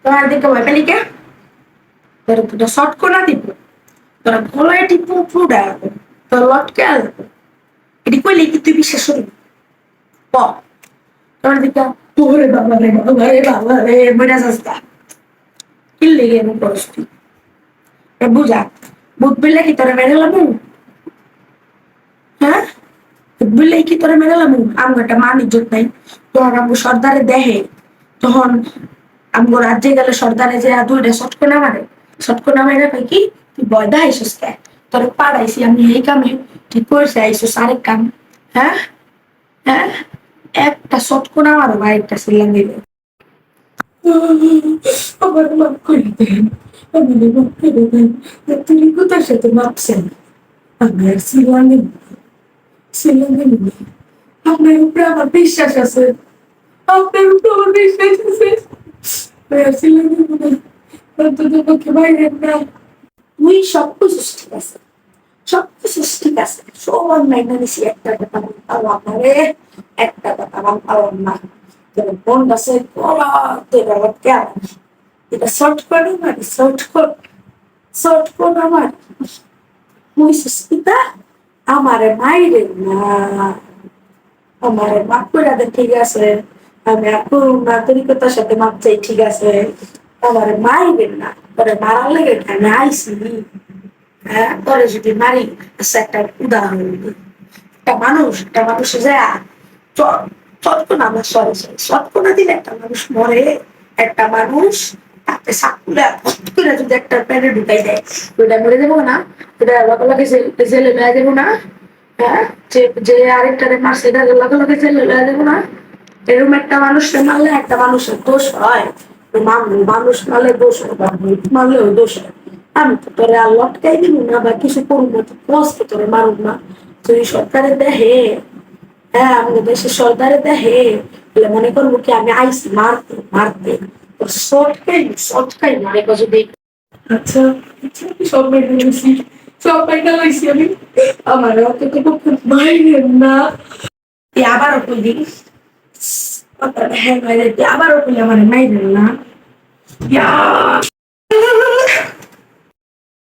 তোমার দিকে ভয় পেলি কে? তোর দুটো শর্ট করে দিব, তোরা গলায় টিপু পুডা তোর লটকে আসবো। এটি কইলে কি তুই বিশ্বাস করবি? ক তোমার দিকে ওরে বাবা রে বাবা রে বাবা রে বেড়া সস্তা কি লেগে এমন করস তুই? বুঝা বুধ বিলে কি তোরা মেরে লাবো? হ্যাঁ, বুধ বিলে কি তোরা মেরে লাবো? আমার একটা মান ইজ্জত নাই। তখন আমগো সর্দারে দেহে, তখন আমগো রাজ্যে গেলে সর্দারে যে দুইটা শটকো না মারে, শটকো না মারে কই কি তুই বয়দা আইসস কে? তোর পাড়াইছি আমি এই কামে, ঠিক কইছে আইসস আরেক কাম। হ্যাঁ হ্যাঁ, একটা শটকো না মারো ভাই, একটা সিলাম দিবে। আমার মাফ করে দেন, আমাদের মাফ করে দেন। তিনি কোথার সাথে মাপছেন? আমি আর সিলামি সিলামি আপনার উপরে আমার বিশ্বাস আছে, আপনার উপরে আমার বিশ্বাস আছে। আমি আর সিলামি অন্তত পক্ষে বাইরের না। তুই সব কিছু ঠিক আছে, সবকিছু ঠিক আছে, সমান মাইনা নিছি, একটা কথা বলতাম আমারে, একটা কথা বলতাম না। তোর বোন গাছে কলা তোর আবার কেমন এটা শর্ট করে মারি, শর্ট করে আমার মুইসিস পিতা আমারে মাইরে না, আমারে মাফ করে দে ঠিক আছে। আমি আর করুন না, তরিকতার সাথে মাপ চাই ঠিক আছে। আমারে মাইবেন না, পরে মারার লেগে আমি আইসি। হ্যাঁ, তোরে যদি মারি, আচ্ছা একটা উদাহরণ দিই। একটা মানুষ যায় চটকনা আমার সরে চটকনা দিলে একটা মানুষ মরে। একটা মানুষ তাতে সাকুলা ফট করে যদি একটা প্যানে ঢুকাই দেয়, ওইটা মরে যাবো না? ওটা লগে লগে জেলে লয়ে যাবো না? হ্যাঁ, যে যে আরেকটারে মারছে এটা লগে লগে জেলে লয়ে যাবো না? এরকম একটা মানুষকে মারলে একটা মানুষের দোষ হয়? মানুষ মারলে দোষ হয়, বা ভূত মারলেও দোষ হয়। আমি তো তোরে আর লটকাই দিব না বা কিছু করুন না, তো কষ্ট তোরে মারুক না। তুই সরকারে দেহে, হ্যাঁ আমাদের দেশের সরকারে দেহে, বলে মনে করবো কি আমি আইসি মারতে মারতে। শর্টকাই মারে যদি। আচ্ছা আচ্ছা, আমি সব মেনে নিয়েছি, সব মেনে লইছি আমি। আমার অন্তত পক্ষে বাইরে না। তুই আবারও কইলি, হ্যাঁ আবারও কইলি আমার মাইরেন না। ইয়া